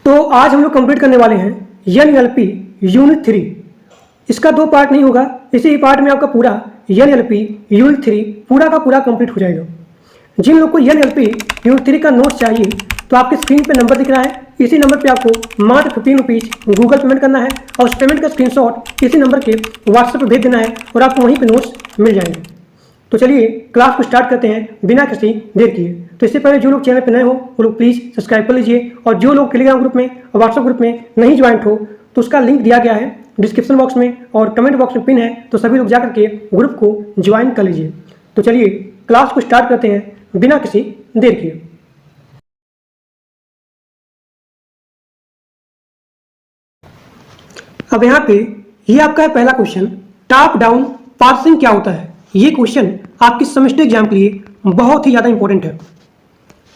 तो आज हम लोग कंप्लीट करने वाले हैं NLP यूनिट 3। इसका 2 पार्ट नहीं होगा, इसी पार्ट में आपका पूरा NLP यूनिट 3 पूरा का पूरा कंप्लीट हो जाएगा। जिन लोग को NLP यूनिट 3 का नोट्स चाहिए तो आपके स्क्रीन पे नंबर दिख रहा है, इसी नंबर पे आपको मात्र 15 रुपीज़ गूगल पेमेंट करना है और उस पेमेंट का स्क्रीनशॉट इसी नंबर के व्हाट्सएप पर भेज देना है और आपको वहीं पे नोट्स मिल जाएंगे। तो चलिए क्लास को स्टार्ट करते हैं बिना किसी देर किए। तो इससे पहले जो लोग चैनल पर नए हो वो लोग प्लीज़ सब्सक्राइब कर लीजिए और जो लोग टेलीग्राम ग्रुप में और व्हाट्सएप ग्रुप में नहीं ज्वाइंट हो तो उसका लिंक दिया गया है डिस्क्रिप्शन बॉक्स में और कमेंट बॉक्स में पिन है, तो सभी लोग जाकर के ग्रुप को ज्वाइन कर लीजिए। तो चलिए क्लास को स्टार्ट करते हैं बिना किसी देर किए। अब यहाँ पे ये आपका है पहला क्वेश्चन, टॉप डाउन पार्सिंग क्या होता है। ये क्वेश्चन आपके सेमेस्टर एग्जाम के लिए बहुत ही ज़्यादा इंपॉर्टेंट है।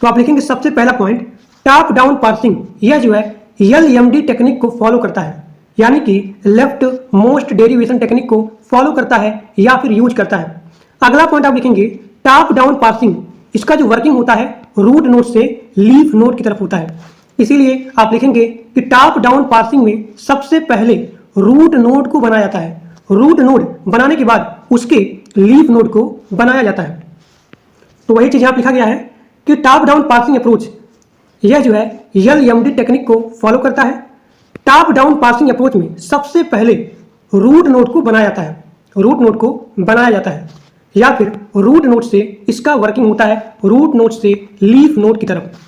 तो आप लिखेंगे सबसे पहला पॉइंट, टॉप डाउन पार्सिंग यह जो है LMD टेक्निक को फॉलो करता है, यानी कि लेफ्ट मोस्ट डेरिवेशन टेक्निक को फॉलो करता है या फिर यूज करता है। अगला पॉइंट आप लिखेंगे टॉप डाउन पार्सिंग, इसका जो वर्किंग होता है रूट नोड से लीफ नोड की तरफ होता है। इसीलिए आप लिखेंगे कि टॉप डाउन पार्सिंग में सबसे पहले रूट नोड को बनाया जाता है, रूट नोड बनाने के बाद उसके लीफ नोड को बनाया जाता है। तो वही चीज यहां लिखा गया है कि टॉप डाउन पार्सिंग अप्रोच यह जो है LMD टेक्निक को फॉलो करता है। टॉप डाउन पार्सिंग अप्रोच में सबसे पहले रूट नोड को बनाया जाता है, रूट नोड को बनाया जाता है या फिर रूट नोड से इसका वर्किंग होता है रूट नोड से लीफ नोड की तरफ।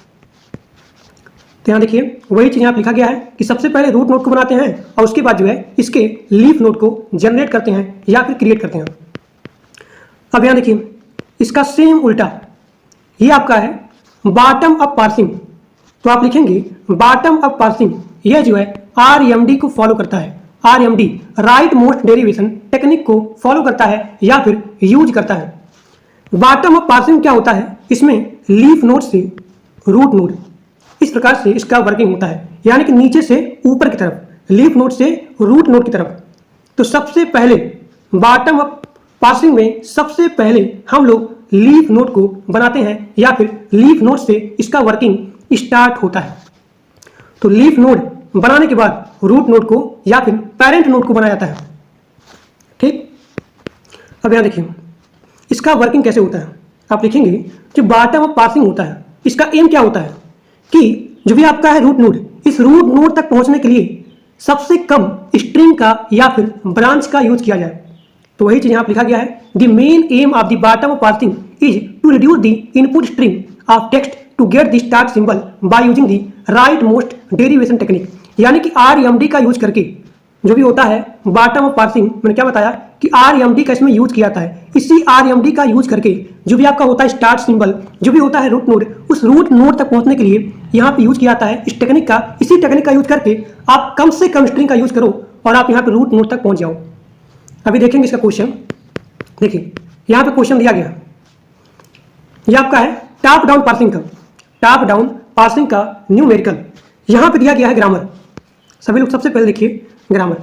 तो यहाँ देखिए वही चीज यहाँ लिखा गया है कि सबसे पहले रूट नोड को बनाते हैं और उसके बाद जो है इसके लीफ नोड को जनरेट करते हैं या फिर क्रिएट करते हैं। अब यहाँ देखिए इसका सेम उल्टा ये आपका है बॉटम अप पार्सिंग। तो आप लिखेंगे बॉटम अप पार्सिंग यह जो है RMD को फॉलो करता है, RMD right most derivation technique को फॉलो करता है या फिर यूज करता है। बॉटम अप पार्सिंग क्या होता है, इसमें लीफ नोड से रूट नोड इस प्रकार से इसका वर्किंग होता है, यानी कि नीचे से ऊपर की तरफ, लीफ नोड से रूट नोड की तरफ। तो सबसे पहले बॉटम अप पार्सिंग में सबसे पहले हम लोग लीफ नोड को बनाते हैं या फिर लीफ नोड से इसका वर्किंग स्टार्ट होता है। तो लीफ नोड बनाने के बाद रूट नोड को या फिर पेरेंट नोड को बनाया जाता है। ठीक, अब यहां देखिए इसका वर्किंग कैसे होता है। आप लिखेंगे जो बॉटम अप पार्सिंग होता है इसका एम क्या होता है कि जो भी आपका है रूट नोड, इस रूट नोड तक पहुंचने के लिए सबसे कम स्ट्रिंग का या फिर ब्रांच का यूज किया जाए। तो वही चीज यहाँ लिखा गया है, the main aim of the bottom up parsing is to reduce the input string of text to get the start symbol by using the right most derivation technique. यानी कि RMD का यूज करके जो भी होता है बॉटम अप पार्सिंग, मैंने क्या बताया कि RMD का इसमें यूज किया जाता है। इसी RMD का यूज करके जो भी आपका होता है स्टार्ट सिंबल, जो भी होता है रूट नोड, उस रूट नोड तक पहुंचने के लिए यहाँ पे यूज किया जाता है इस टेक्निक का। इसी टेक्निक का यूज करके आप कम से कम स्ट्रिंग का यूज करो और आप यहाँ पे रूट नोड तक पहुंच जाओ। अभी देखेंगे इसका क्वेश्चन। देखिए यहाँ पे क्वेश्चन दिया गया, यह आपका है टॉप डाउन पार्सिंग का, टॉप डाउन पार्सिंग का न्यूमेरिकल। यहाँ पे दिया गया है ग्रामर। सभी लोग सबसे पहले देखिए ग्रामर,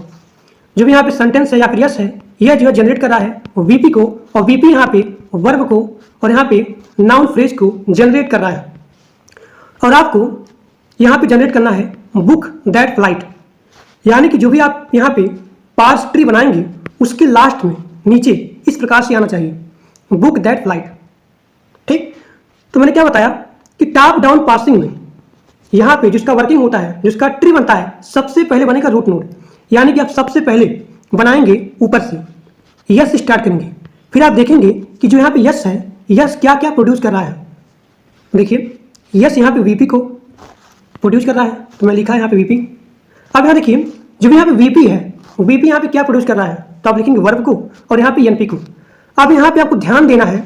जो भी यहाँ पे सेंटेंस है या फिर यस है, यह जो है जनरेट कर रहा है VP को, और VP यहाँ पे वर्ब को और यहाँ पे नाउन फ्रेज को जनरेट कर रहा है। और आपको यहाँ पे जनरेट करना है बुक दैट फ्लाइट, यानी कि जो भी आप यहाँ पे पार्स ट्री बनाएंगे उसके लास्ट में नीचे इस प्रकार से आना चाहिए बुक दैट फ्लाइट। ठीक, तो मैंने क्या बताया कि टॉप डाउन पार्सिंग में यहाँ पे जिसका वर्किंग होता है, जिसका ट्री बनता है, सबसे पहले बनेगा रूट नोड, यानी कि आप सबसे पहले बनाएंगे ऊपर से, यस स्टार्ट करेंगे। फिर आप देखेंगे कि जो यहाँ पे यस है, यस क्या क्या प्रोड्यूस कर रहा है। देखिए यस यहाँ पे VP को प्रोड्यूस कर रहा है, तो मैं लिखा है यहाँ पे VP। अब यहाँ देखिए जो भी यहाँ पे VP है, VP यहाँ पे क्या प्रोड्यूस कर रहा है, तो आप लिखेंगे वर्ब को और यहाँ पे NP को। अब यहाँ पे आपको ध्यान देना है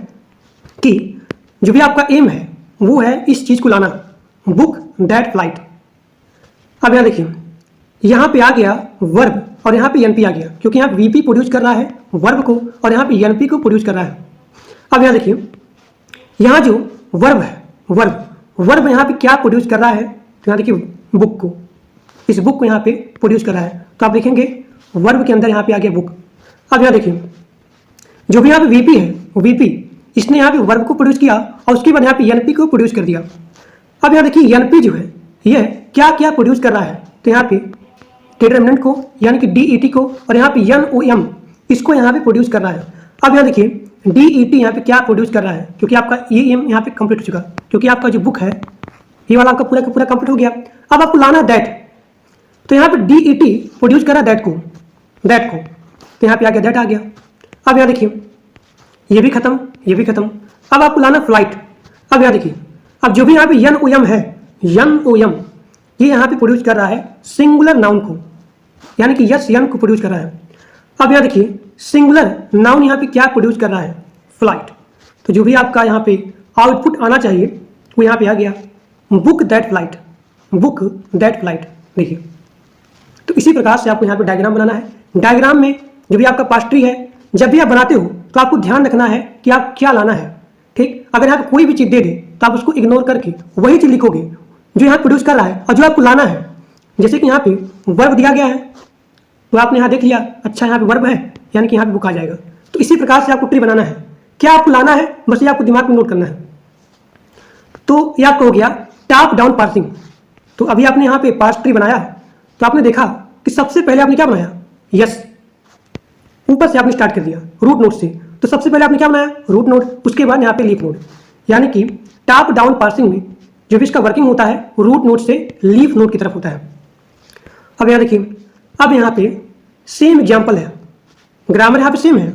कि जो भी आपका एम है वो है इस चीज को लाना, बुक दैट फ्लाइट। अब यहाँ देखिए यहाँ पे आ गया वर्ब और यहाँ पे NP आ गया, क्योंकि यहाँ VP प्रोड्यूस कर रहा है वर्ब को और यहाँ पे NP को प्रोड्यूस कर रहा है। अब यहाँ देखिए यहाँ जो वर्ब है, वर्ब यहाँ पे क्या प्रोड्यूस कर रहा है, तो यहाँ देखिए बुक को, इस बुक को यहाँ पे प्रोड्यूस कर रहा है। तो आप लिखेंगे वर्ब के अंदर यहाँ पे आ गया बुक। अब यहाँ देखिए जो भी यहाँ पे VP है, VP इसने यहाँ पे वर्ब को प्रोड्यूस किया और उसके बाद यहाँ पे NP को प्रोड्यूस कर दिया। अब यहाँ देखिए NP जो है यह क्या क्या प्रोड्यूस कर रहा है, तो यहाँ पे डिटरमिनेंट को यानी कि DET को, और यहाँ पे NOM इसको यहाँ पे प्रोड्यूस कर रहा है। अब यहाँ देखिए DET यहाँ पे क्या प्रोड्यूस कर रहा है, क्योंकि आपका EM यहाँ पे कंप्लीट हो चुका, क्योंकि आपका जो बुक है ये वाला आपका पूरा का पूरा कंप्लीट हो गया। अब आपको लाना दैट, तो यहाँ पे DET प्रोड्यूस कर रहा है दैट को, तो यहाँ पे आ गया दैट आ गया। अब यहाँ देखिए ये भी खत्म, ये भी खत्म। अब आपको लाना फ्लाइट। अब यहाँ देखिए अब जो भी यहाँ पे NOM है, NOM ये यहाँ पे प्रोड्यूस कर रहा है सिंगुलर नाउन को, यानी कि SN को प्रोड्यूस कर रहा है। अब यहाँ देखिए सिंगुलर नाउन यहाँ पे क्या प्रोड्यूस कर रहा है, फ्लाइट। तो जो भी आपका यहाँ पे आउटपुट आना चाहिए वो यहाँ पे आ गया, book that flight, book that flight. देखिए तो इसी प्रकार से आपको यहाँ पे डायग्राम बनाना है। डायग्राम में जो भी आपका पास्ट ट्री है, जब भी आप बनाते हो तो आपको ध्यान रखना है कि आप क्या लाना है। ठीक, अगर यहाँ पे कोई भी चीज़ दे दे तो आप उसको इग्नोर करके वही चीज़ लिखोगे जो यहाँ प्रोड्यूस कर रहा है और जो आपको लाना है। जैसे कि यहाँ पे वर्ब दिया गया है, तो आपने यहाँ देख लिया, अच्छा यहाँ पे वर्ब है यानी कि यहाँ पे बुक आ जाएगा। तो इसी प्रकार से आपको ट्री बनाना है। क्या आपको लाना है, बस ये आपको दिमाग में नोट करना है। तो ये आपको हो गया टॉप डाउन पार्सिंग। तो अभी आपने यहाँ पे पार्स ट्री बनाया, तो आपने देखा कि सबसे पहले आपने क्या बनाया, यस, ऊपर से आपने स्टार्ट कर दिया रूट नोड से। तो सबसे पहले आपने क्या बनाया, रूट नोड, उसके बाद यहाँ पे लीफ नोड। यानी कि टॉप डाउन पार्सिंग में जो भी इसका वर्किंग होता है वो रूट नोड से लीफ नोड की तरफ होता है। अब यहाँ देखिए, अब यहाँ पे सेम एग्जाम्पल है, ग्रामर यहाँ पे सेम है।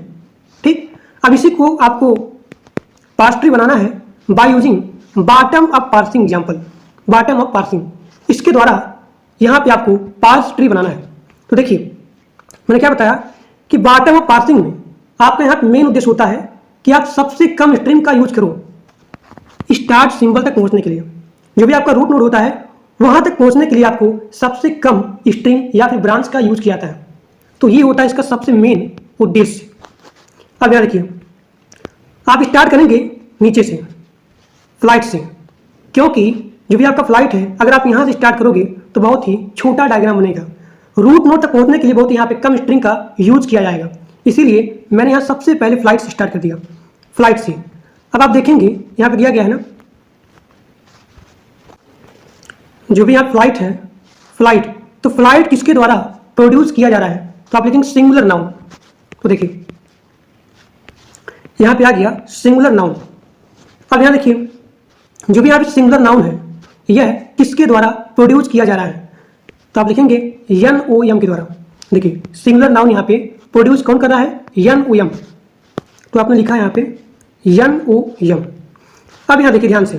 ठीक, अब इसी को आपको पार्स ट्री बनाना है by using bottom up parsing example, bottom up parsing. इसके द्वारा यहाँ पे आपको पार्स ट्री बनाना है। तो देखिए मैंने क्या बताया कि बॉटम अप पार्सिंग में आपका यहाँ पे मेन उद्देश्य होता है कि आप सबसे कम स्ट्रिंग का यूज करो स्टार्ट सिंबल तक पहुंचने के लिए। जो भी आपका रूट नोड होता है वहां तक पहुंचने के लिए आपको सबसे कम स्ट्रिंग या फिर ब्रांच का यूज किया जाता है। तो ये होता है इसका सबसे मेन उद्देश्य। अब यहाँ देखिए, आप स्टार्ट करेंगे नीचे से, फ्लाइट से, क्योंकि जो भी आपका फ्लाइट है अगर आप यहाँ से स्टार्ट करोगे तो बहुत ही छोटा डायग्राम बनेगा। रूट नोड तक पहुंचने के लिए बहुत यहाँ पे कम स्ट्रिंग का यूज किया जाएगा, इसीलिए मैंने यहाँ सबसे पहले फ्लाइट से स्टार्ट कर दिया, फ्लाइट से। अब आप देखेंगे यहाँ पे दिया गया है ना, जो भी यहाँ फ्लाइट है, फ्लाइट, तो फ्लाइट किसके द्वारा प्रोड्यूस किया जा रहा है, तो आप लिखेंगे सिंगुलर नाउन। तो देखिए यहाँ पे आ गया सिंगुलर नाउन। अब यहाँ देखिए जो भी यहाँ पे सिंगुलर नाउन है यह किसके द्वारा प्रोड्यूस किया जा रहा है, तो आप लिखेंगे NOM के द्वारा। देखिए सिंगुलर नाउन यहाँ पे प्रोड्यूस कौन कर रहा है, NOM। तो आपने लिखा है यहाँ पे NOM। अब यहाँ देखिए ध्यान से,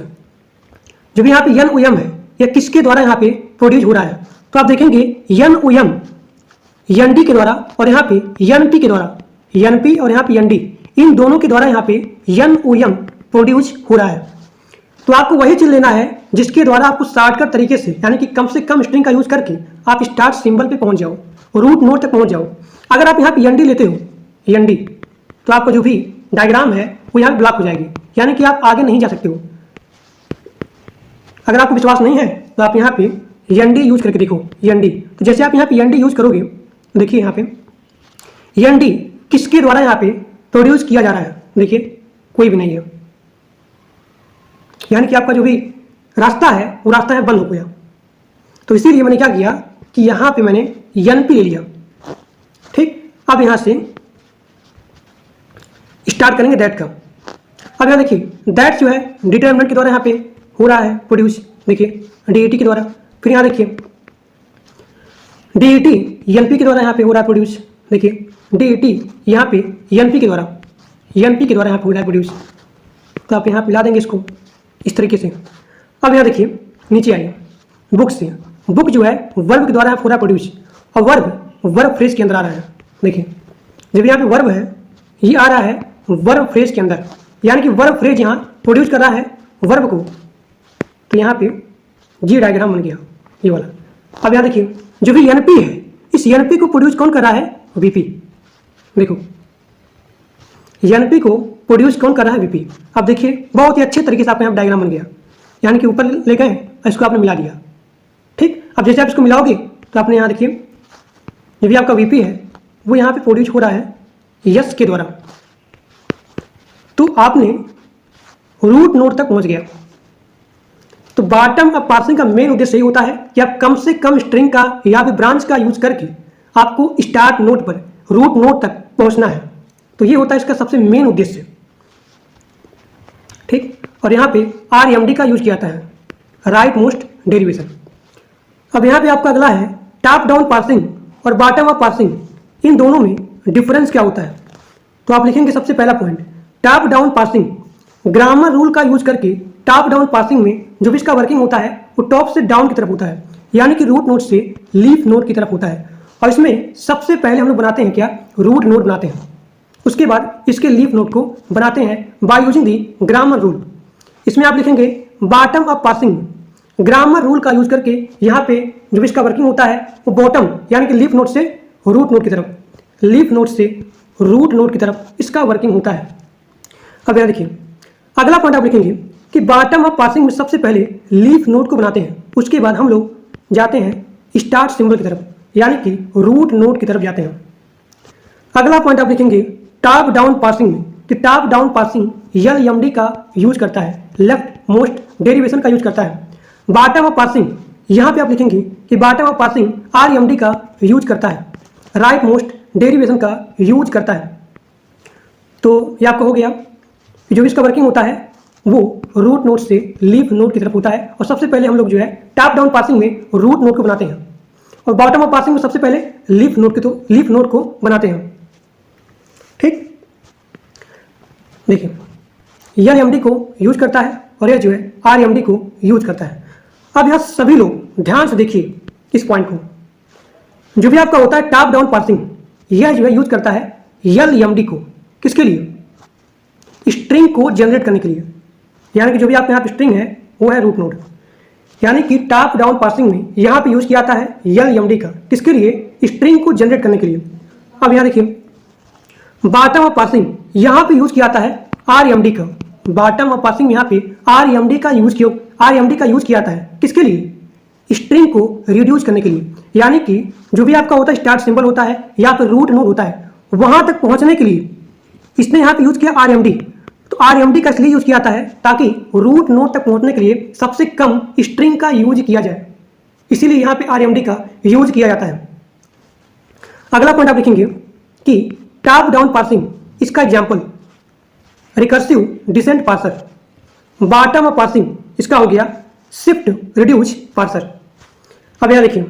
जो भी यहाँ पे NOM है यह किसके द्वारा यहाँ पे प्रोड्यूस हो रहा है, तो आप देखेंगे NOM ND के द्वारा और यहाँ पे NP के द्वारा, NP और यहाँ पे ND इन दोनों के द्वारा यहाँ पे NOM प्रोड्यूस हो रहा है। तो आपको वही चीज लेना है जिसके द्वारा आपको शॉर्टकट तरीके से यानी कि कम से कम स्ट्रिंग का यूज करके आप स्टार्ट सिंबल पे पहुंच जाओ, रूट नोड तक पहुंच जाओ। अगर आप यहाँ पे ND लेते हो, ND, तो आपका जो भी डायग्राम है वो यहाँ ब्लॉक हो जाएगी, यानी कि आप आगे नहीं जा सकते हो। अगर आपको विश्वास नहीं है तो आप यहाँ पे ND यूज करके देखो, ND। तो जैसे आप यहाँ पे ND यूज करोगे, देखिए यहाँ पे ND किसके द्वारा यहाँ पे प्रोड्यूस किया जा रहा है, देखिए कोई भी नहीं है, यानी कि आपका जो भी रास्ता है वो रास्ता है बंद हो गया। तो इसीलिए मैंने क्या किया कि यहाँ पे मैंने NP ले लिया। ठीक, अब यहाँ से स्टार्ट करेंगे दैट का। अब यहाँ देखिए दैट जो है डिटरमिनेंट के द्वारा यहाँ पे हो रहा है प्रोड्यूस, देखिए DET के द्वारा। फिर यहाँ देखिए DET NP के द्वारा यहाँ पे हो रहा है प्रोड्यूस, देखिए DET यहाँ पे NP के द्वारा, NP के द्वारा यहाँ पे हो रहा है प्रोड्यूस। तो आप यहाँ पे ला देंगे इसको इस तरीके से। अब यहाँ देखिए नीचे आइए, बुक से, बुक जो है वर्ब के द्वारा यहाँ हो रहा है प्रोड्यूस, और वर्ब फ्रेज के अंदर आ रहा है। देखिए जब यहाँ पे वर्ब है ये आ रहा है वर्ब फ्रेज के अंदर, यानी कि वर्ब फ्रेज यहाँ प्रोड्यूस कर रहा है वर्ब को। तो यहाँ पे ये डायग्राम बन गया ये वाला। अब यहाँ देखिए जो भी NP है इस NP को प्रोड्यूस कौन कर रहा है, VP। देखो NP को प्रोड्यूस कौन कर रहा है, VP। अब देखिए बहुत ही अच्छे तरीके से आपका यहाँ डायग्राम बन गया, यानी कि ऊपर ले गए इसको आपने मिला दिया। ठीक, अब जैसे आप इसको मिलाओगे तो आपने यहाँ देखिए जो भी आपका VP है वो यहाँ पे प्रोड्यूस हो रहा है यस के द्वारा। तो आपने रूट नोड तक पहुँच गया। तो बॉटम अप पार्सिंग का मेन उद्देश्य यही होता है कि आप कम से कम स्ट्रिंग का या फिर ब्रांच का यूज करके आपको स्टार्ट नोड पर रूट नोड तक पहुंचना है। तो ये होता है इसका सबसे मेन उद्देश्य, ठीक। और यहाँ पे RMD का यूज किया जाता है, राइट मोस्ट डेरिवेशन। अब यहाँ पे आपका अगला है टॉप डाउन पार्सिंग और बॉटम अप पार्सिंग, इन दोनों में डिफरेंस क्या होता है। तो आप लिखेंगे सबसे पहला point, top down parsing, grammar rule का यूज करके टॉप डाउन पार्सिंग में जो भी इसका वर्किंग होता है वो टॉप से डाउन की तरफ होता है, यानी कि रूट नोड से लीफ नोड की तरफ होता है। और इसमें सबसे पहले हम लोग बनाते हैं क्या, रूट नोड बनाते हैं, उसके बाद इसके लीफ नोड को बनाते हैं by using the grammar rule. इसमें आप लिखेंगे bottom up parsing, grammar rule का यूज करके यहाँ पे जो भी इसका वर्किंग होता है वो बॉटम यानी कि लीफ नोड से रूट नोड की तरफ, लीफ नोड से रूट नोड की तरफ इसका वर्किंग होता है। अब यहाँ देखिए अगला पॉइंट आप लिखेंगे कि बॉटम अप पार्सिंग में सबसे पहले लीफ नोड को बनाते हैं, उसके बाद हम लोग जाते हैं स्टार्ट सिंबल की तरफ यानी कि रूट नोड की तरफ जाते हैं। अगला पॉइंट आप लिखेंगे टॉप डाउन पार्सिंग में कि टॉप डाउन पार्सिंग LMD का यूज करता है, लेफ्ट मोस्ट डेरिवेशन का यूज करता है। बॉटम अप पार्सिंग यहाँ पे आप लिखेंगे कि बॉटम अप पार्सिंग RMD का यूज करता है, राइट मोस्ट डेरिवेशन का यूज करता है। तो ये आपका हो गया कि जो भी इसका वर्किंग होता है वो रूट नोड से लीफ नोड की तरफ होता है। और सबसे पहले हम लोग जो है टॉप डाउन पार्सिंग में रूट नोड को बनाते हैं और बॉटम अप पार्सिंग में सबसे पहले लीफ नोड को बनाते हैं, ठीक। देखिए LMD को यूज करता है और यह जो है RMD को यूज करता है। अब यह सभी लोग ध्यान से देखिए इस पॉइंट को, जो भी आपका होता है टॉप डाउन पार्सिंग, यह जो है यूज करता है LMD को, किसके लिए, स्ट्रिंग को जनरेट करने के लिए, यानी कि जो भी आपके यहाँ पे स्ट्रिंग है वो है रूट नोड, यानी कि टॉप डाउन पार्सिंग में यहाँ पे यूज किया जाता है LMD का, किसके लिए, स्ट्रिंग को जनरेट करने के लिए। अब यहाँ देखिए बॉटम अप पार्सिंग यहाँ पे यूज किया जाता है RMD का, बॉटम अप पार्सिंग में यहाँ पे RMD का यूज किया जाता है, किसके लिए, स्ट्रिंग को रिड्यूस करने के लिए, यानी कि जो भी आपका होता है स्टार्ट सिंबल होता है या फिर रूट नोड होता है वहां तक पहुंचने के लिए इसने यहाँ पे यूज किया RMD। तो RMD का इसलिए यूज किया जाता है ताकि रूट नोड तक पहुंचने के लिए सबसे कम स्ट्रिंग का यूज किया जाए, इसीलिए यहाँ पे RMD का यूज किया जाता है। अगला पॉइंट आप लिखेंगे कि टॉप डाउन पार्सिंग, इसका example recursive descent parser. Bottom up parsing इसका हो गया शिफ्ट रिड्यूस पार्सर। अब यहाँ देखिए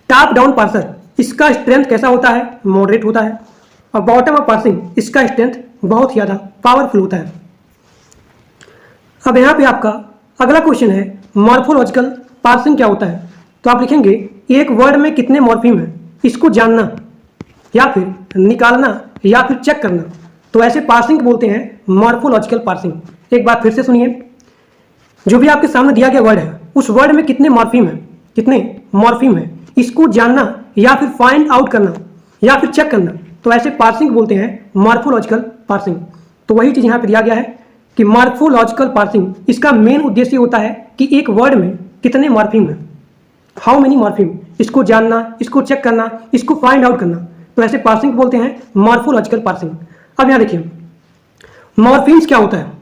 टॉप डाउन पार्सर, इसका स्ट्रेंथ कैसा होता है, मॉडरेट होता है, और बॉटम अप पार्सिंग इसका स्ट्रेंथ बहुत ज़्यादा पावरफुल होता है। अब यहाँ पे आपका अगला क्वेश्चन है मॉर्फोलॉजिकल पार्सिंग क्या होता है। तो आप लिखेंगे एक वर्ड में कितने मॉर्फीम हैं, इसको जानना या फिर निकालना या फिर चेक करना, तो ऐसे पार्सिंग बोलते हैं मॉर्फोलॉजिकल पार्सिंग। एक बात फिर से सुनिए, जो भी आपके सामने दिया गया वर्ड है उस वर्ड में कितने मॉर्फीम है, इसको जानना या फिर फाइंड आउट करना या फिर चेक करना, तो ऐसे पार्सिंग बोलते हैं मॉर्फोलॉजिकल पार्सिंग। तो वही चीज़ यहाँ पे दिया गया है कि मॉर्फोलॉजिकल पार्सिंग, इसका मेन उद्देश्य होता है कि एक वर्ड में कितने मॉर्फीम है, हाउ मेनी मॉर्फीम, इसको जानना, इसको चेक करना, इसको फाइंड आउट करना, तो ऐसे पार्सिंग बोलते हैं मॉर्फोलॉजिकल पार्सिंग। अब यहाँ देखिए मॉर्फीम्स क्या होता है।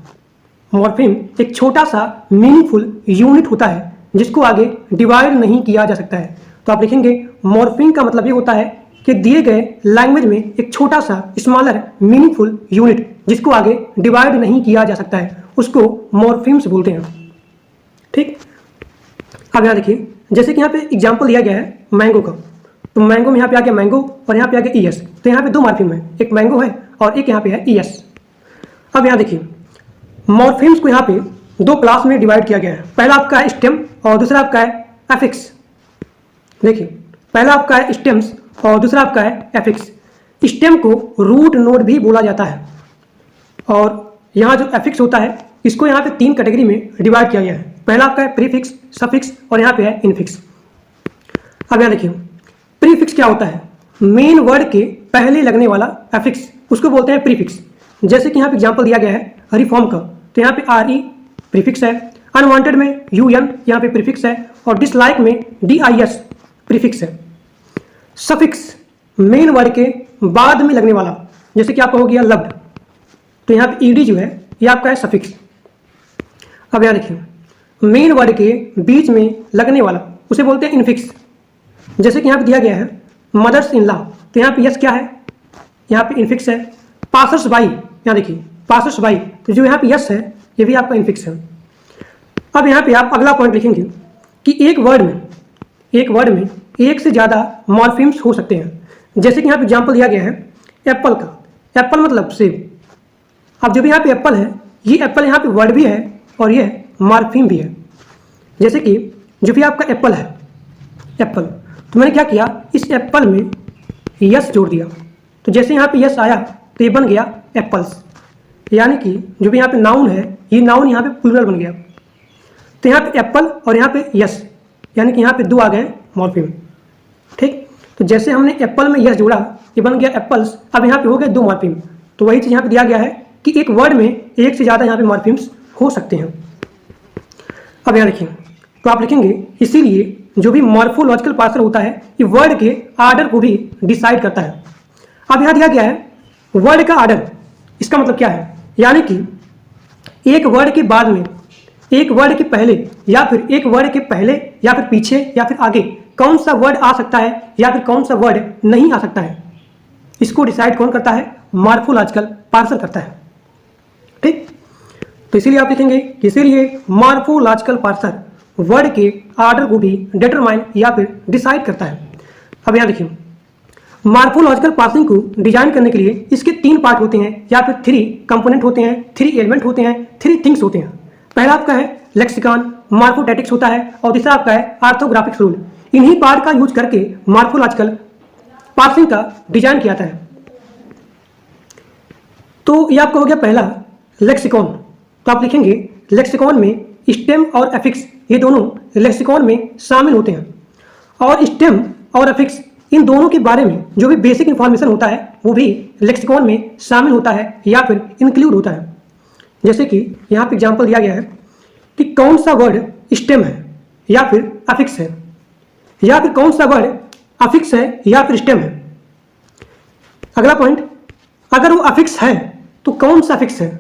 मॉर्फीम एक छोटा सा मीनिंगफुल यूनिट होता है जिसको आगे डिवाइड नहीं किया जा सकता है। तो आप लिखेंगे मॉर्फीम का मतलब ये होता है कि दिए गए लैंग्वेज में एक छोटा सा स्मॉलर मीनिंगफुल यूनिट जिसको आगे डिवाइड नहीं किया जा सकता है, उसको मॉर्फीम्स बोलते हैं, ठीक। अब यहाँ देखिए जैसे कि यहाँ पे एग्जांपल दिया गया है मैंगो का, तो मैंगो में यहाँ पे आ गया मैंगो और यहाँ पे आ गया ईएस, तो यहाँ पे दो मॉर्फीम है, एक मैंगो है और एक यहाँ पे है ईएस। अब यहाँ देखिए मॉर्फीम्स को यहाँ पे दो क्लास में डिवाइड किया गया है, पहला आपका है स्टेम और दूसरा आपका है एफिक्स। देखिए पहला आपका है स्टेम्स और दूसरा आपका है एफिक्स। स्टेम को रूट नोड भी बोला जाता है और यहाँ जो एफिक्स होता है इसको यहाँ पे तीन कैटेगरी में डिवाइड किया गया है, पहला आपका है प्रीफिक्स, सफिक्स और यहाँ पे है इनफिक्स। अब यहाँ देखिए प्रीफिक्स क्या होता है, मेन वर्ड के पहले लगने वाला एफिक्स, उसको बोलते हैं प्रीफिक्स। जैसे कि यहाँ पे एग्जांपल दिया गया है रिफॉर्म का, तो यहाँ पे RE प्रीफिक्स है, अनवांटेड में UN यहाँ पे प्रीफिक्स है और डिसलाइक में DIS प्रीफिक्स है। सफिक्स मेन वर्ड के बाद में लगने वाला, जैसे कि आपका हो गया लव्ड, तो यहाँ पे ED जो है ये आपका है सफिक्स। अब यहाँ देखिए मेन वर्ड के बीच में लगने वाला उसे बोलते हैं इनफिक्स। जैसे कि यहाँ पे दिया गया है मदर्स इन लॉ, तो यहाँ पे यस क्या है, यहाँ पे इनफिक्स है। पासर्स बाई, यहाँ देखिए पासर्स बाई, तो जो यहाँ पे यस है ये भी आपका इनफिक्स है। अब यहाँ पे आप अगला पॉइंट लिखेंगे कि एक वर्ड में एक से ज़्यादा मॉर्फिम्स हो सकते हैं। जैसे कि यहाँ पे एग्जाम्पल दिया गया है एप्पल का, एप्पल मतलब सेब। अब जो भी यहाँ पे एप्पल है, ये एप्पल यहाँ पे वर्ड भी है और ये मॉर्फिम भी है। जैसे कि जो भी आपका एप्पल है, एप्पल, तो मैंने क्या किया, इस एप्पल में यस जोड़ दिया, तो जैसे यहाँ पे यस आया तो ये बन गया एप्पल्स। यानी कि जो भी यहाँ पे नाउन है, ये नाउन यहाँ पे प्लूरल बन गया। तो यहाँ पे एप्पल और यहाँ पे यस, यानी कि यहाँ पे दो आ गए मॉर्फिम। ठीक, तो जैसे हमने एप्पल में यस जोड़ा, ये बन गया एप्पल्स। अब यहाँ पे हो गए दो मॉर्फिम। तो वही चीज़ यहाँ पे दिया गया है कि एक वर्ड में एक से ज़्यादा यहाँ पे मॉर्फिम्स हो सकते हैं। अब यहाँ लिखेंगे, तो आप लिखेंगे इसीलिए जो भी मॉर्फोलॉजिकल पार्सर होता है ये वर्ड के आर्डर को भी डिसाइड करता है। अब यहाँ दिया गया है वर्ड का आर्डर, इसका मतलब क्या है, यानी कि एक वर्ड के बाद में, एक वर्ड के पहले या फिर एक वर्ड के पहले या फिर पीछे या फिर आगे कौन सा वर्ड आ सकता है या फिर कौन सा वर्ड नहीं आ सकता है, इसको डिसाइड कौन करता है, मॉर्फोलॉजिकल पार्सर करता है। ठीक, तो इसीलिए आप लिखेंगे कि इसीलिए मॉर्फोलॉजिकल पार्सर वर्ड के आर्डर को भी डिटरमाइन या फिर डिसाइड करता है। अब यहाँ देखिए, मॉर्फोलॉजिकल पार्सिंग को डिजाइन करने के लिए इसके तीन पार्ट होते हैं या फिर थ्री कंपोनेंट होते हैं, थ्री एलिमेंट होते हैं, थ्री थिंग्स होते हैं। पहला आपका है लेक्सिकॉन, मॉर्फोटैटिक्स होता है, और दूसरा आपका है ऑर्थोग्राफिक्स रूल। इन्हीं पार्ट का यूज करके मॉर्फोलॉजिकल पार्सिंग का डिजाइन किया जाता है। तो ये आपका हो गया पहला लेक्सिकॉन। तो आप लिखेंगे लेक्सिकॉन में स्टेम और अफिक्स ये दोनों लेक्सिकॉन में शामिल होते हैं, और स्टेम और अफिक्स इन दोनों के बारे में जो भी बेसिक इंफॉर्मेशन होता है वो भी लेक्सिकॉन में शामिल होता है या फिर इंक्लूड होता है। जैसे कि यहाँ पे एग्जांपल दिया गया है कि कौन सा वर्ड स्टेम है या फिर अफिक्स है, या फिर कौन सा वर्ड अफिक्स है या फिर स्टेम है। अगला पॉइंट, अगर वो अफिक्स है तो कौन सा अफिक्स है,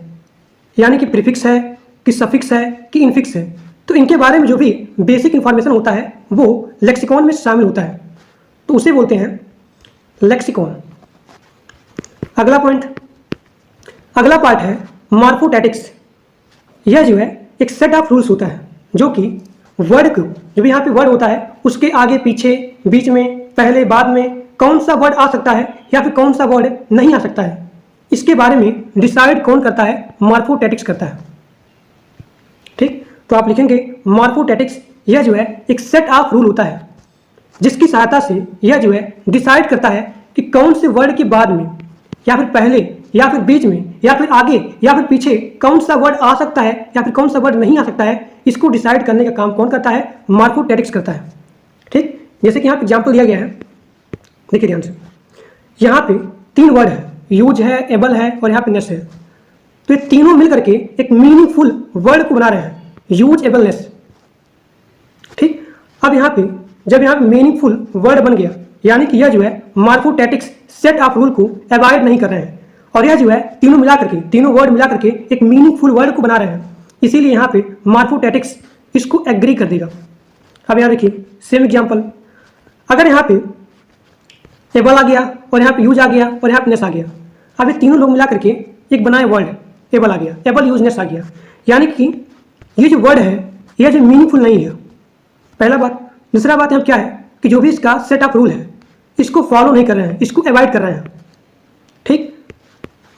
यानी कि प्रीफिक्स है कि सफिक्स है कि इनफिक्स है। तो इनके बारे में जो भी बेसिक इंफॉर्मेशन होता है वो लेक्सिकॉन में शामिल होता है, तो उसे बोलते हैं लेक्सिकॉन। अगला पॉइंट, अगला पार्ट है मॉर्फोटैटिक्स। यह जो है एक सेट ऑफ रूल्स होता है जो कि वर्ड को, जो भी यहाँ पे वर्ड होता है उसके आगे पीछे बीच में पहले बाद में कौन सा वर्ड आ सकता है या फिर कौन सा वर्ड नहीं आ सकता है, इसके बारे में डिसाइड कौन करता है, मॉर्फोटैटिक्स करता है। ठीक, तो आप लिखेंगे मॉर्फोटैटिक्स, यह जो है एक सेट ऑफ रूल होता है जिसकी सहायता से यह जो है डिसाइड करता है कि कौन से वर्ड के बाद में या फिर पहले या फिर बीच में या फिर आगे या फिर पीछे कौन सा वर्ड आ सकता है या फिर कौन सा वर्ड नहीं आ सकता है। इसको डिसाइड करने का काम कौन करता है, मॉर्फोटैटिक्स करता है। ठीक, जैसे कि यहाँ पे एग्जाम्पल दिया गया है, देखिए ध्यान से, यहाँ पे तीन वर्ड है, यूज है, एबल है और यहाँ पे नेस है। तो ये तीनों मिलकर के एक मीनिंगफुल वर्ड को बना रहे हैं, यूज, एबल, नेस। ठीक, अब यहाँ पे जब यहाँ पे मीनिंगफुल वर्ड बन गया, यानी कि यह जो है मॉर्फोटैटिक्स सेट ऑफ रूल को अवॉइड नहीं कर रहे हैं, और यह जो है तीनों मिला करके, तीनों वर्ड मिला करके एक मीनिंगफुल वर्ड को बना रहे हैं। इसीलिए यहाँ पे मॉर्फोटैटिक्स इसको एग्री कर देगा। अब यहाँ देखिए सेम एग्जाम्पल, अगर यहाँ पे एबल आ गया और यहाँ पे यूज आ गया और यहाँ पे नेस आ गया, अब ये तीनों लोग मिला करके एक बनाए वर्ड एबल आ गया, एबल यूज नेस आ गया, यानी कि ये जो वर्ड है यह जो मीनिंगफुल नहीं है, पहला बात। दूसरा बात यहाँ क्या है कि जो भी इसका सेट ऑफ रूल है इसको फॉलो नहीं कर रहे हैं, इसको अवॉइड कर रहे हैं। ठीक,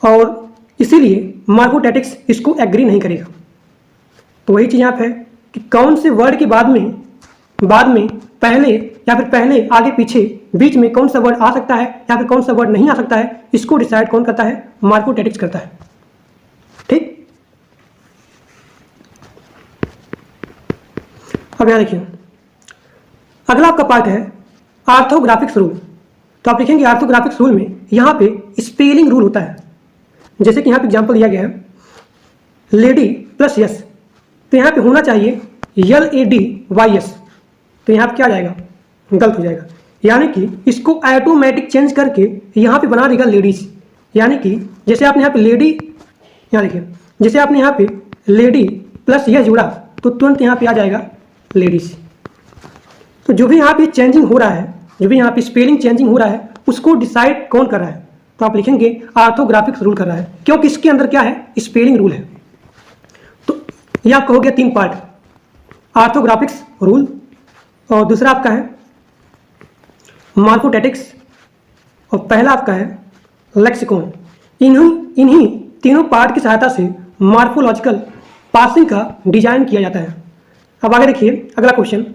और इसीलिए मॉर्फोटैटिक्स इसको एग्री नहीं करेगा। तो वही चीज़ यहाँ पे है कि कौन से वर्ड के बाद में पहले या फिर पहले आगे पीछे बीच में कौन सा वर्ड आ सकता है या फिर कौन सा वर्ड नहीं आ सकता है, इसको डिसाइड कौन करता है, मॉर्फोटैटिक्स करता है। ठीक, अब यहाँ देखिए अगला आपका पार्ट है ऑर्थोग्राफिक्स रूल। तो आप लिखेंगे ऑर्थोग्राफिक्स रूल में यहाँ पे स्पेलिंग रूल होता है। जैसे कि यहाँ पे एग्जांपल दिया गया है लेडी प्लस यस, तो यहाँ पे होना चाहिए LADYS, तो यहाँ पे क्या आ जाएगा, गलत हो जाएगा। यानी कि इसको ऑटोमेटिक चेंज करके यहाँ पे बना देगा लेडीज। यानी कि जैसे आपने यहाँ पे लेडी, यहाँ देखिए जैसे आपने यहाँ पे लेडी प्लस यस जोड़ा तो तुरंत यहाँ पे आ जाएगा लेडीज। तो जो भी यहाँ पे चेंजिंग हो रहा है, जो भी यहाँ पे स्पेलिंग चेंजिंग हो रहा है, उसको डिसाइड कौन कर रहा है? तो आप लिखेंगे ऑर्थोग्राफिक्स रूल कर रहा है, क्योंकि इसके अंदर क्या है? स्पेलिंग रूल है। तो ये आपका हो गया 3 पार्ट, ऑर्थोग्राफिक्स रूल, और दूसरा आपका है मॉर्फोटेटिक्स, और पहला आपका है लेक्सिकॉन। इन्हीं तीनों पार्ट की सहायता से मॉर्फोलॉजिकल पार्सिंग का डिजाइन किया जाता है। अब आगे देखिए अगला क्वेश्चन।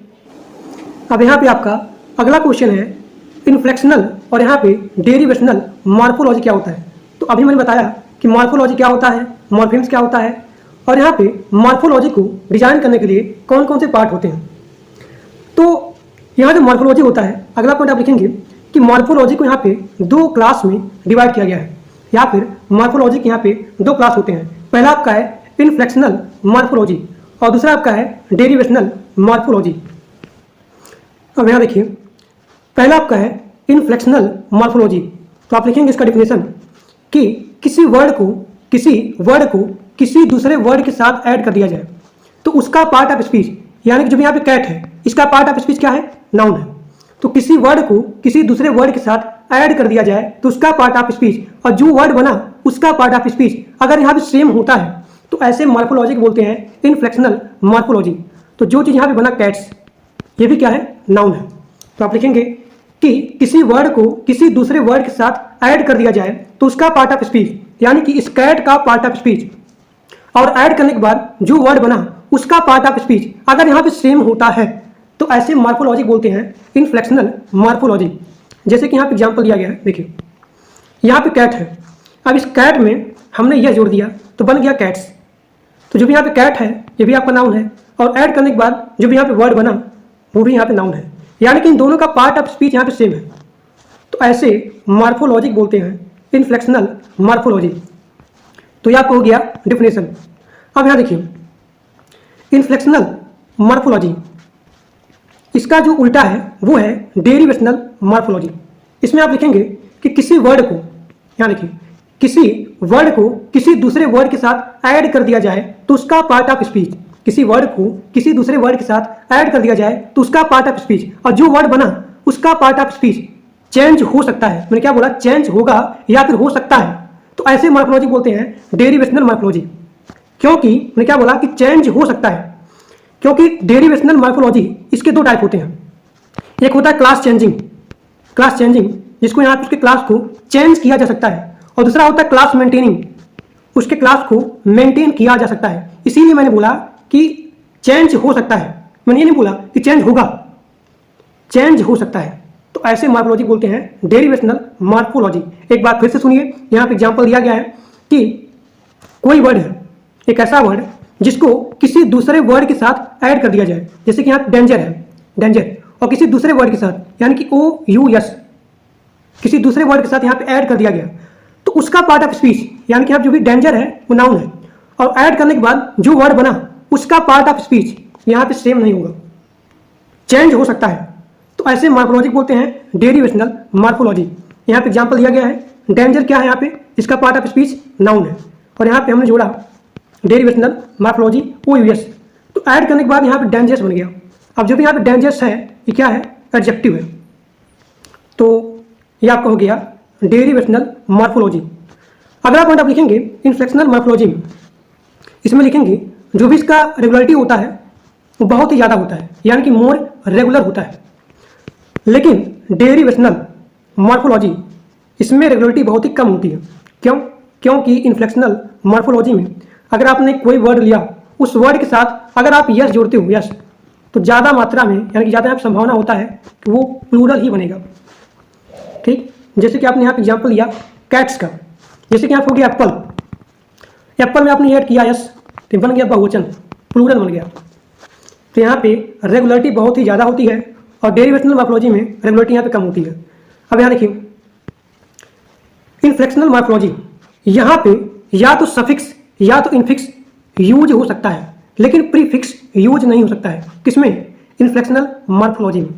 अब यहाँ पे आपका अगला क्वेश्चन है इन्फ्लेक्शनल और यहाँ पे डेरिवेशनल मॉर्फोलॉजी क्या होता है। तो अभी मैंने बताया कि मॉर्फोलॉजी क्या होता है, मॉर्फिम्स क्या होता है, और यहाँ पे मॉर्फोलॉजी को डिजाइन करने के लिए कौन कौन से पार्ट होते हैं। तो यहाँ जो मॉर्फोलॉजी होता है, अगला पॉइंट आप लिखेंगे कि मॉर्फोलॉजी को यहाँ पे 2 क्लास में डिवाइड किया गया है, या फिर मॉर्फोलॉजी के यहाँ पे 2 क्लास होते हैं। पहला आपका है इन्फ्लेक्शनल मॉर्फोलॉजी और दूसरा आपका है डेरिवेशनल मॉर्फोलॉजी। अब यहाँ देखिए पहला आपका है इन्फ्लेक्शनल मॉर्फोलॉजी। तो आप लिखेंगे इसका डिफिनेशन कि किसी वर्ड को किसी दूसरे वर्ड के साथ ऐड कर दिया जाए तो उसका पार्ट ऑफ स्पीच, यानी कि जो भी यहाँ पे कैट है, इसका पार्ट ऑफ स्पीच क्या है? नाउन है। तो किसी वर्ड को किसी दूसरे वर्ड के साथ ऐड कर दिया जाए तो उसका पार्ट ऑफ स्पीच, और जो वर्ड बना उसका पार्ट ऑफ स्पीच अगर यहाँ पे सेम होता है तो ऐसे मॉर्फोलॉजी को बोलते हैं इन्फ्लेक्शनल मॉर्फोलॉजी। तो जो चीज़ यहाँ पे बना कैट्स, ये भी क्या है? नाउन है। तो आप लिखेंगे कि किसी वर्ड को किसी दूसरे वर्ड के साथ ऐड कर दिया जाए तो उसका पार्ट ऑफ स्पीच, यानी कि इस कैट का पार्ट ऑफ स्पीच, और ऐड करने के बाद जो वर्ड बना उसका पार्ट ऑफ स्पीच अगर यहाँ पे सेम होता है तो ऐसे मॉर्फोलॉजी बोलते हैं इन्फ्लेक्शनल मॉर्फोलॉजी। जैसे कि यहाँ पे एग्जाम्पल दिया गया है, देखिए यहाँ पे कैट है, अब इस कैट में हमने यह जोड़ दिया तो बन गया कैट्स। तो जो भी यहाँ पे कैट है ये भी आपका नाउन है, और ऐड करने के बाद जो भी यहाँ पे वर्ड बना वो भी यहाँ पे नाउन है, यानी कि इन दोनों का पार्ट ऑफ स्पीच यहाँ पे सेम है। तो ऐसे मॉर्फोलॉजी बोलते हैं इन्फ्लेक्शनल मॉर्फोलॉजी। तो ये आपको हो गया डिफिनेशन। अब यहाँ देखिए इन्फ्लेक्शनल मॉर्फोलॉजी, इसका जो उल्टा है वो है डेरिवेशनल मॉर्फोलॉजी। इसमें आप लिखेंगे कि किसी वर्ड को, यहाँ देखिए किसी वर्ड को किसी दूसरे वर्ड के साथ ऐड कर दिया जाए तो उसका पार्ट ऑफ स्पीच, किसी वर्ड को किसी दूसरे वर्ड के साथ ऐड कर दिया जाए तो उसका पार्ट ऑफ स्पीच, और जो वर्ड बना उसका पार्ट ऑफ स्पीच चेंज हो सकता है। मैंने क्या बोला? चेंज होगा या फिर हो सकता है। तो ऐसे मॉर्फोलॉजी बोलते हैं डेरिवेशनल मॉर्फोलॉजी। क्योंकि मैंने क्या बोला कि चेंज हो सकता है, क्योंकि डेरिवेशनल मॉर्फोलॉजी इसके 2 टाइप होते हैं। एक होता है क्लास चेंजिंग जिसको यहाँ पे उसके क्लास को चेंज किया जा सकता है, और दूसरा होता है क्लास मेंटेनिंग, उसके क्लास को मेंटेन किया जा सकता है। इसीलिए मैंने बोला कि चेंज हो सकता है, मैंने ये नहीं बोला कि चेंज होगा, चेंज हो सकता है। तो ऐसे मॉर्फोलॉजी बोलते हैं डेरिवेशनल मॉर्फोलॉजी। एक बात फिर से सुनिए, यहाँ पे एग्जांपल दिया गया है कि कोई वर्ड है, एक ऐसा वर्ड जिसको किसी दूसरे वर्ड के साथ ऐड कर दिया जाए, जैसे कि यहाँ डेंजर है, डेंजर, और किसी दूसरे वर्ड के साथ यानी कि OUS किसी दूसरे वर्ड के साथ यहाँ पे ऐड कर दिया गया तो उसका पार्ट ऑफ स्पीच, यानी कि यहाँ जो भी डेंजर है वो नाउन है, और ऐड करने के बाद जो वर्ड बना उसका पार्ट ऑफ स्पीच यहाँ पे सेम नहीं होगा, चेंज हो सकता है। तो ऐसे मॉर्फोलॉजी बोलते हैं डेरिवेशनल मॉर्फोलॉजी। यहाँ पे एग्जांपल दिया गया है, डेंजर क्या है यहाँ पे? इसका पार्ट ऑफ स्पीच नाउन है, और यहाँ पे हमने जोड़ा डेरिवेशनल मॉर्फोलॉजी OUS, तो ऐड करने के बाद यहाँ पे डेंजरस बन गया। अब जो भी यहाँ पे डेंजरस है ये क्या है? एडजेक्टिव है। तो ये आपका हो गया डेरिवेशनल मॉर्फोलॉजी। अगला पॉइंट आप लिखेंगे इन्फ्लेक्शनल मॉर्फोलॉजी में, इसमें लिखेंगे जो भी इसका रेगुलरिटी होता है वो बहुत ही ज़्यादा होता है, यानी कि मोर रेगुलर होता है। लेकिन डेरिवेशनल मॉर्फोलॉजी इसमें रेगुलरिटी बहुत ही कम होती है। क्यों? क्योंकि इन्फ्लेक्शनल मॉर्फोलॉजी में अगर आपने कोई वर्ड लिया, उस वर्ड के साथ अगर आप यस जोड़ते हो, यस, तो ज़्यादा मात्रा में यानी कि ज़्यादा संभावना होता है कि वो प्लूरल ही बनेगा। ठीक, जैसे कि आपने यहाँ पे एग्जाम्पल लिया कैट्स का, जैसे कि यहाँ हो गया एप्पल, एप्पल में आपने ऐड किया यस तो बन गया बहुवचन, प्लूरल बन गया। तो यहाँ पे रेगुलरिटी बहुत ही ज़्यादा होती है, और डेरिवेशनल मॉर्फोलॉजी में रेगुलरिटी यहाँ पे कम होती है। अब यहाँ देखिए इन्फ्लेक्शनल मॉर्फोलॉजी, यहाँ पे या तो सफिक्स या तो इनफिक्स यूज हो सकता है, लेकिन प्रीफिक्स यूज नहीं हो सकता है। किसमें? इन्फ्लेक्शनल मॉर्फोलॉजी में।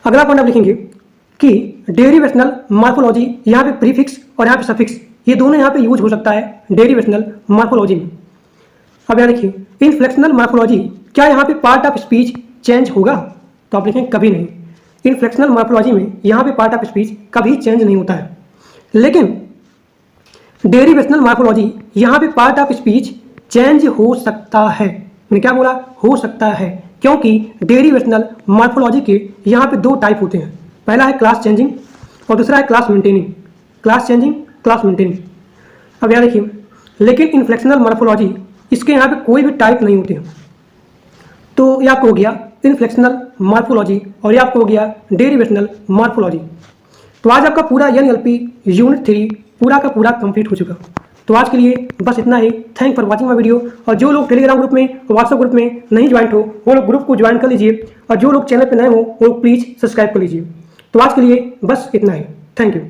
अगला पॉइंट आप लिखेंगे कि डेरिवेशनल मॉर्फोलॉजी, यहाँ पे प्रीफिक्स और यहाँ पे सफिक्स, ये दोनों यहाँ पे यूज हो सकता है डेरिवेशनल मॉर्फोलॉजी में। अब यहाँ देखिए इनफ्लेक्शनल मॉर्फोलॉजी, क्या यहाँ पे पार्ट ऑफ स्पीच चेंज होगा? तो आप लिखें कभी नहीं। इनफ्लेक्शनल मॉर्फोलॉजी में यहाँ पे पार्ट ऑफ स्पीच कभी चेंज नहीं होता है। लेकिन डेरिवेशनल मॉर्फोलॉजी, यहाँ पे पार्ट ऑफ स्पीच चेंज हो सकता है। मैंने क्या बोला? हो सकता है, क्योंकि डेरिवेशनल मॉर्फोलॉजी के यहाँ पे दो टाइप होते हैं। पहला है क्लास चेंजिंग और दूसरा है class maintaining. Class changing, class maintaining. अब यहाँ देखिए, लेकिन इनफ्लेक्शनल मॉर्फोलॉजी इसके यहाँ पे कोई भी टाइप नहीं होते हैं। तो ये आपको हो गया इनफ्लेक्शनल मॉर्फोलॉजी और ये आपको हो गया डेरिवेशनल मॉर्फोलॉजी। तो आज आपका पूरा NLP यूनिट 3 पूरा का पूरा कंप्लीट हो चुका। तो आज के लिए बस इतना ही। Thank for watching my video. और जो लोग टेलीग्राम ग्रुप में, व्हाट्सएप ग्रुप में नहीं ज्वाइन हो, वो लोग ग्रुप को ज्वाइन कर लीजिए। और जो लोग चैनल पर नए हो वो लोग प्लीज़ सब्सक्राइब कर लीजिए। तो आज के लिए बस इतना ही। Thank you.